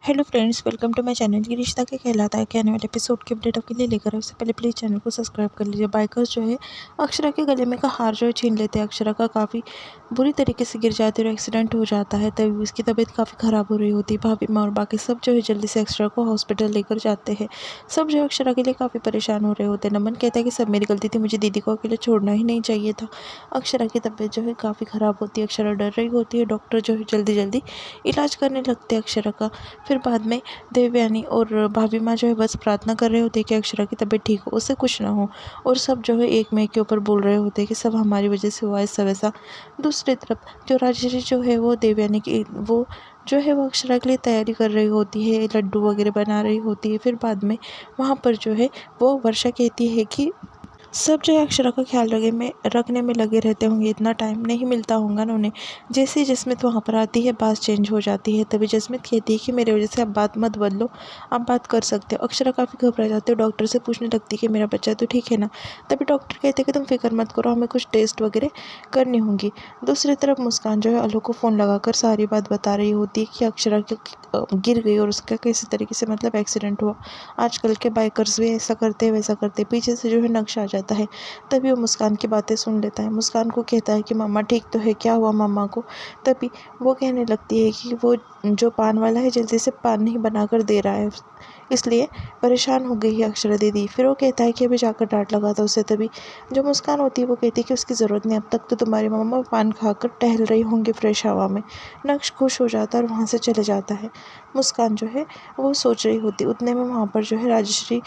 Hello friends, welcome to my channel. Yeh Rishta क्या कहलाता है के आने वाले एपिसोड के अपडेट आपके लिए लेकर आए। उससे पहले प्लीज़ चैनल को सब्सक्राइब कर लीजिए। बाइकर्स जो है अक्षरा के गले में का हार जो है छीन लेते हैं। अक्षरा का काफ़ी बुरी तरीके से गिर जाती है और एक्सीडेंट हो जाता है। तभी उसकी तबीयत काफ़ी ख़राब हो रही होती है। भाभी माँ और बाकी सब जो है जल्दी से अक्षरा को हॉस्पिटल लेकर जाते हैं। सब जो है अक्षरा के लिए काफ़ी परेशान हो रहे होते हैं। नमन कहता है कि सब मेरी गलती थी, मुझे दीदी को अकेले छोड़ना ही नहीं चाहिए था। अक्षरा की तबीयत जो है काफ़ी ख़राब होती है। अक्षरा डर रही होती है। डॉक्टर जो है जल्दी जल्दी इलाज करने लगते हैं अक्षरा का। फिर बाद में देवयानी और भाभी माँ जो है बस प्रार्थना कर रहे होते हैं कि अक्षरा की तबीयत ठीक हो, उससे कुछ ना हो। और सब जो है एक में के ऊपर बोल रहे होते हैं कि सब हमारी वजह से हुआ है, सब ऐसा। दूसरी तरफ जो राजश्री जो है वो देवयानी की वो जो है वो अक्षरा के लिए तैयारी कर रही होती है, लड्डू वगैरह बना रही होती है। फिर बाद में वहाँ पर जो है वो वर्षा कहती है कि सब जो है अक्षरा का ख्याल रखने में लगे रहते होंगे, इतना टाइम नहीं मिलता होगा ना उन्हें। जैसे ही जसमीत वहाँ पर आती है बात चेंज हो जाती है। तभी जसमीत कहती है कि मेरी वजह से आप बात मत बदलो, आप बात कर सकते हो। अक्षरा काफ़ी घबरा जाती है, डॉक्टर से पूछने लगती है कि मेरा बच्चा तो ठीक है ना। तभी डॉक्टर कहते हैं कि तुम फिक्र मत करो, हमें कुछ टेस्ट वगैरह करनी होंगी। दूसरी तरफ मुस्कान जो है अलू को फ़ोन लगाकर सारी बात बता रही होती है कि अक्षरा गिर गई और उसका किसी तरीके से मतलब एक्सीडेंट हुआ। आजकल के बाइकर्स भी ऐसा करते हैं वैसा करते हैं, पीछे से जो है नक्शा आ जाता है। तभी वो मुस्कान की बातें सुन लेता है। मुस्कान को कहता है कि मम्मा ठीक तो है, क्या हुआ मम्मा को। तभी वो कहने लगती है कि वो जो पान वाला है जल्दी से पान नहीं बना कर दे रहा है, इसलिए परेशान हो गई है अक्षरा दीदी। फिर वो कहता है कि अभी जाकर डांट लगा था उसे। तभी जो मुस्कान होती है वो कहती है कि उसकी ज़रूरत नहीं, अब तक तो तुम्हारी मम्मा पान खाकर टहल रही होंगी फ्रेश हवा में। नक्श खुश हो जाता है और वहाँ से चले जाता है। मुस्कान जो है वो सोच रही होती, उतने में वहाँ पर जो है राजश्री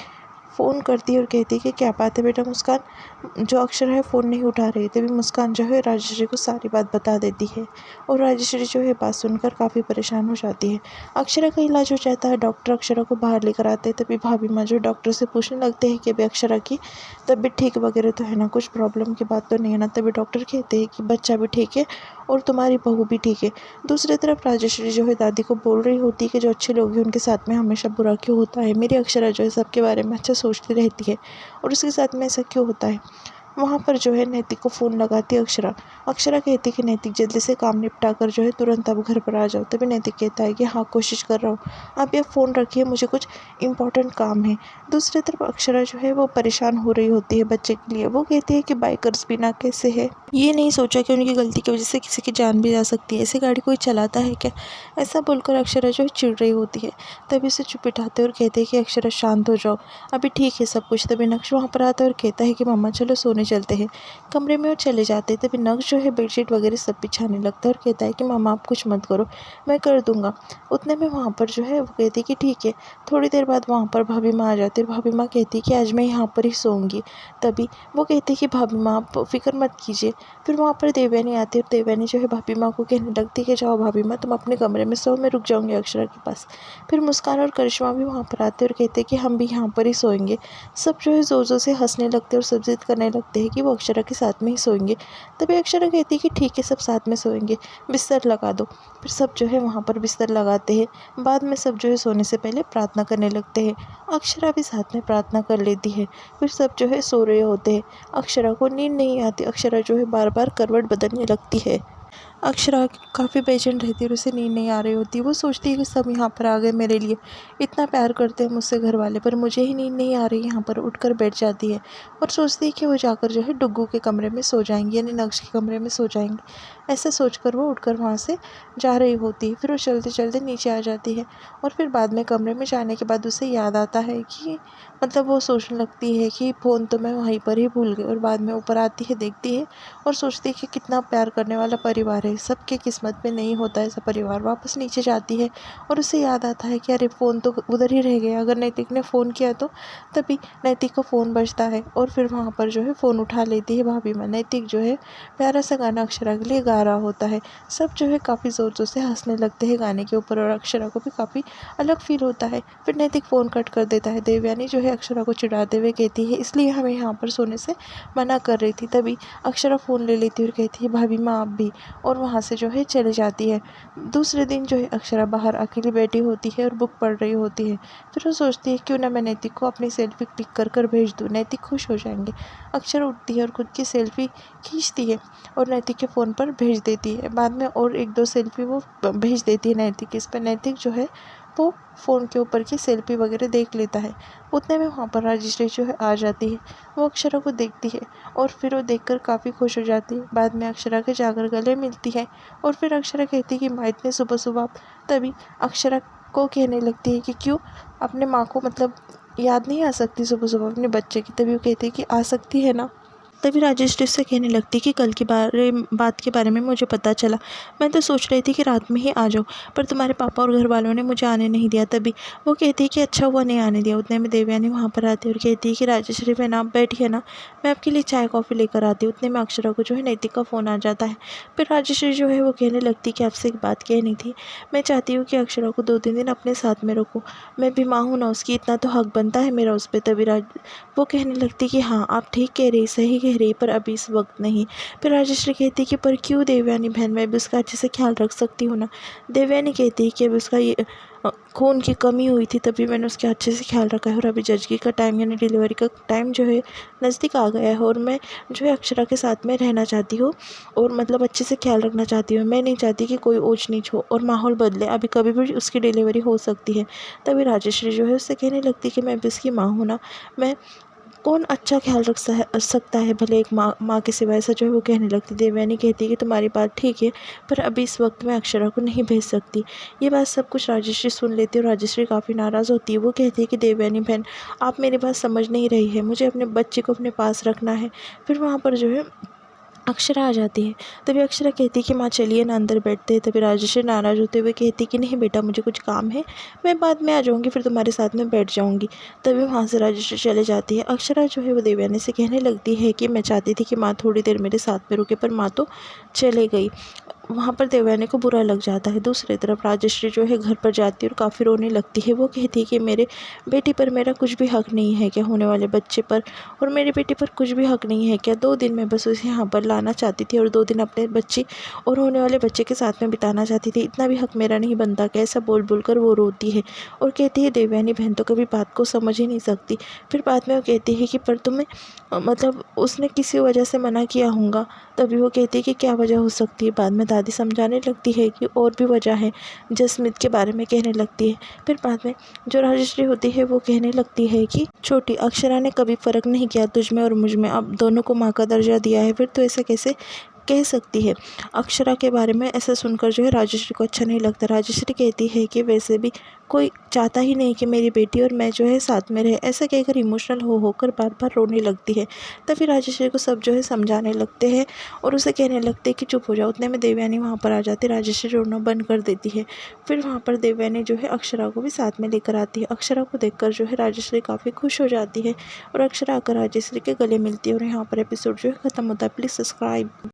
फ़ोन करती है और कहती है कि क्या बात है बेटा मुस्कान। जो अक्षरा है फ़ोन नहीं उठा रही। तभी मुस्कान जो है राजश्री को सारी बात बता देती है और राजश्री जो है बात सुनकर काफ़ी परेशान हो जाती है। अक्षरा का इलाज हो जाता है, डॉक्टर अक्षरा को बाहर लेकर आते हैं। तभी भाभी माँ जो डॉक्टर से पूछने लगते हैं कि अभी अक्षरा की तबीयत ठीक वगैरह तो है ना, कुछ प्रॉब्लम की बात तो नहीं है ना। तभी डॉक्टर कहते हैं कि बच्चा भी ठीक है और तुम्हारी बहू भी ठीक है। दूसरी तरफ राजश्री जो है दादी को बोल रही होती है कि जो अच्छे लोग हैं उनके साथ में हमेशा बुरा क्यों होता है। मेरी अक्षरा जो है सबके बारे में अच्छा सोचती रहती है और उसके साथ में ऐसा क्यों होता है। वहाँ पर जो है नैतिक को फ़ोन लगाती है अक्षरा। अक्षरा कहती है कि नैतिक जल्दी से काम निपटा कर जो है तुरंत अब घर पर आ जाओ। तभी नैतिक कहता है कि हाँ कोशिश कर रहा हूँ, आप ये फ़ोन रखिए, मुझे कुछ इम्पोर्टेंट काम है। दूसरी तरफ अक्षरा जो है वो परेशान हो रही होती है बच्चे के लिए। वो कहती है कि बाइकर्स बिना कैसे है, ये नहीं सोचा कि उनकी गलती की वजह से किसी की जान भी जा सकती है, ऐसे गाड़ी कोई चलाता है क्या। ऐसा बोलकर अक्षरा जो है चिढ़ रही होती है। तभी उसे चुप बिठाते और कहते हैं कि अक्षरा शांत हो जाओ, अभी ठीक है सब कुछ। तभी नक्श वहाँ पर आता है और कहता है कि मम्मा चलो सोने चलते हैं। कमरे में वो चले जाते हैं। तभी नक्श जो है बेडशीट वगैरह सब बिछाने लगता है और कहता है कि मम्मा आप कुछ मत करो, मैं कर दूंगा। उतने में वहाँ पर जो है वो कहती है कि ठीक है। थोड़ी देर बाद वहाँ पर भाभी माँ आ जाती है। भाभी माँ कहती है कि आज मैं यहाँ पर ही सोऊंगी। तभी वो कहती है कि भाभी माँ आप फिक्र मत कीजिए। फिर वहाँ पर देवयानी आती है और देवयानी जो है भाभी माँ को कहने लगती है कि जाओ भाभी माँ तुम अपने कमरे में सो, मैं रुक जाऊँगी अक्षरा के पास। फिर मुस्कान और करिश्मा भी वहाँ पर आते हैं और कहते हैं कि हम भी यहाँ पर ही सोएंगे। सब जो है ज़ोर ज़ोर से हंसने लगते हैं और सब जिद करने लगते हैं कि वो अक्षरा के साथ में ही सोएंगे। तभी अक्षरा कहती है कि ठीक है सब साथ में सोएंगे, बिस्तर लगा दो। फिर सब जो है वहाँ पर बिस्तर लगाते हैं। बाद में सब जो है सोने से पहले प्रार्थना करने लगते हैं। अक्षरा भी साथ में प्रार्थना कर लेती है। फिर सब जो है सो रहे होते हैं। अक्षरा को नींद नहीं आती। अक्षरा जो है बार बार करवट बदलने लगती है। अक्षरा काफ़ी बेचैन रहती है और उसे नींद नहीं आ रही होती। वो सोचती है कि सब यहाँ पर आ गए मेरे लिए, इतना प्यार करते हैं मुझसे घर वाले, पर मुझे ही नींद नहीं आ रही। यहाँ पर उठकर बैठ जाती है और सोचती है कि वो जाकर जो है डुग्गू के कमरे में सो जाएंगी, यानी नक्श के कमरे में सो जाएंगी। ऐसा सोचकर वो उठकर वहाँ से जा रही होती है। फिर वो चलते चलते नीचे आ जाती है और फिर बाद में कमरे में जाने के बाद उसे याद आता है कि मतलब वो सोचने लगती है कि फ़ोन तो मैं वहीं पर ही भूल गई। और बाद में ऊपर आती है, देखती है और सोचती है कि कितना प्यार करने वाला परिवार है, सबके किस्मत में नहीं होता ऐसा परिवार। वापस नीचे जाती है और उसे याद आता है कि अरे फ़ोन तो उधर ही रह गया, अगर नैतिक ने फ़ोन किया तो। तभी नैतिक का फ़ोन बजता है और फिर वहाँ पर जो है फ़ोन उठा लेती है भाभी माँ। नैतिक जो है प्यारा सा गाना अक्षरा के लिए गा रहा होता है। सब जो है काफ़ी ज़ोर ज़ोर से हंसने लगते हैं गाने के ऊपर और अक्षरा को भी काफ़ी अलग फील होता है। फिर नैतिक फ़ोन कट कर देता है। देवयानी जो है अक्षरा को चिढ़ाते हुए कहती है इसलिए हमें यहाँ पर सोने से मना कर रही थी। तभी अक्षरा फ़ोन ले लेती है और कहती है भाभी माँ आप भी, और वहाँ से जो है चली जाती है। दूसरे दिन जो है अक्षरा बाहर अकेली बैठी होती है और बुक पढ़ रही होती है। फिर वो सोचती है क्यों ना मैं नैतिक को अपनी सेल्फी क्लिक कर कर भेज दूँ, नैतिक खुश हो जाएंगे। अक्षरा उठती है और खुद की सेल्फी खींचती है और नैतिक के फ़ोन पर भेज देती है। बाद में और एक दो सेल्फी वो भेज देती है नैतिक। इस पर नैतिक जो है वो फ़ोन के ऊपर की सेल्फी वगैरह देख लेता है। उतने में वहाँ पर राजश्री जो है आ जाती है। वो अक्षरा को देखती है और फिर वो देखकर काफ़ी खुश हो जाती है। बाद में अक्षरा के जाकर गले मिलती है और फिर अक्षरा कहती है कि माँ इतने सुबह सुबह आप, तभी अक्षरा को कहने लगती है कि क्यों अपने माँ को मतलब याद नहीं आ सकती सुबह सुबह अपने बच्चे की। तभी वो कहती है कि आ सकती है ना। तभी राजश्री से कहने लगती कि कल की बात के बारे में मुझे पता चला। मैं तो सोच रही थी कि रात में ही आ जाऊँ, पर तुम्हारे पापा और घर वालों ने मुझे आने नहीं दिया। तभी वो कहती है कि अच्छा हुआ नहीं आने दिया। उतने में देवयानी वहाँ पर आती है और कहती है कि राजश्री बहन आप बैठिए ना, मैं आपके लिए चाय कॉफ़ी लेकर आती हूँ। उतने में अक्षरा को जो है नैतिक का फ़ोन आ जाता है। फिर राजश्री जो है वो कहने लगती है कि आपसे एक बात कहनी थी। मैं चाहती हूँ कि अक्षरा को 2-3 दिन अपने साथ में रखूँ। मैं भी माँ हूँ ना उसकी, इतना तो हक बनता है मेरा उस पर। तभी वो कहने लगती कि हाँ आप ठीक कह रही, सही कह रही, पर अभी इस वक्त नहीं। फिर राजश्री कहती कि पर क्यों देवयानी बहन, मैं भी उसका अच्छे से ख्याल रख सकती हूँ ना। देवयानी कहती है कि अभी उसका ये खून की कमी हुई थी, तभी मैंने उसके अच्छे से ख्याल रखा है, और अभी जचगी का टाइम यानी डिलीवरी का टाइम जो है नज़दीक आ गया है, और मैं जो है अक्षरा के साथ में रहना चाहती हूँ और मतलब अच्छे से ख्याल रखना चाहती हूँ। मैं नहीं चाहती कि कोई ऊंच नीच हो और माहौल बदले, अभी कभी भी उसकी डिलीवरी हो सकती है। तभी राजश्री जो है उससे कहने लगती कि मैं भी उसकी माँ हूँ ना, मैं कौन अच्छा ख्याल रख सकता है भले एक माँ के सिवा। ऐसा जो है वो कहने लगती। देवयानी कहती है कि तुम्हारी बात ठीक है, पर अभी इस वक्त मैं अक्षरा को नहीं भेज सकती। ये बात सब कुछ राजश्री सुन लेती है और राजश्री काफ़ी नाराज़ होती है। वो कहती है कि देवयानी बहन आप मेरी बात समझ नहीं रही है, मुझे अपने बच्चे को अपने पास रखना है। फिर वहाँ पर जो है अक्षरा आ जाती है। तभी अक्षरा कहती है कि माँ चलिए ना अंदर बैठते हैं। तभी राजश्री नाराज़ होते हुए कहती कि नहीं बेटा मुझे कुछ काम है, मैं बाद में आ जाऊँगी, फिर तुम्हारे साथ में बैठ जाऊँगी। तभी वहाँ से राजश्री चले जाती है। अक्षरा जो है वो देवयानी से कहने लगती है कि मैं चाहती थी कि माँ थोड़ी देर मेरे साथ में रुके, पर माँ तो चले गई। वहाँ पर देवयानी को बुरा लग जाता है। दूसरी तरफ राजश्री जो है घर पर जाती है और काफ़ी रोने लगती है। वो कहती है कि मेरे बेटी पर मेरा कुछ भी हक नहीं है क्या, होने वाले बच्चे पर, और मेरी बेटी पर कुछ भी हक नहीं है क्या। 2 दिन मैं बस उसे यहाँ पर लाना चाहती थी और 2 दिन अपने बच्चे और होने वाले बच्चे के साथ में बिताना चाहती थी, इतना भी हक मेरा नहीं बनता क्या। ऐसा बोल बोल कर वो रोती है और कहती है देवयानी बहन तो कभी बात को समझ ही नहीं सकती। फिर बाद में वो कहती है कि पर तुम्हें मतलब उसने किसी वजह से मना किया होगा। तभी वो कहती है कि क्या वजह हो सकती है। बाद में दादी समझाने लगती है कि और भी वजह है, जसमीत के बारे में कहने लगती है। फिर बाद में जो राजश्री होती है वो कहने लगती है कि छोटी अक्षरा ने कभी फ़र्क नहीं किया तुझ में और मुझ में, अब दोनों को माँ का दर्जा दिया है, फिर तो ऐसे कैसे कह सकती है। अक्षरा के बारे में ऐसा सुनकर जो है राजश्री को अच्छा नहीं लगता। राजश्री कहती है कि वैसे भी कोई चाहता ही नहीं कि मेरी बेटी और मैं जो है साथ में रहे। ऐसा कहकर इमोशनल हो होकर बार बार रोने लगती है। तभी राजश्री को सब जो है समझाने लगते हैं और उसे कहने लगते हैं कि चुप हो जाओ। उतने में देवयानी वहाँ पर आ जाती है। राजश्री रोना बंद कर देती है। फिर वहाँ पर देवयानी जो है अक्षरा को भी साथ में लेकर आती है। अक्षरा को देखकर जो है राजश्री काफ़ी खुश हो जाती है और अक्षरा आकर राजश्री के गले मिलती है। और यहाँ पर एपिसोड जो है ख़त्म होता है। Please subscribe.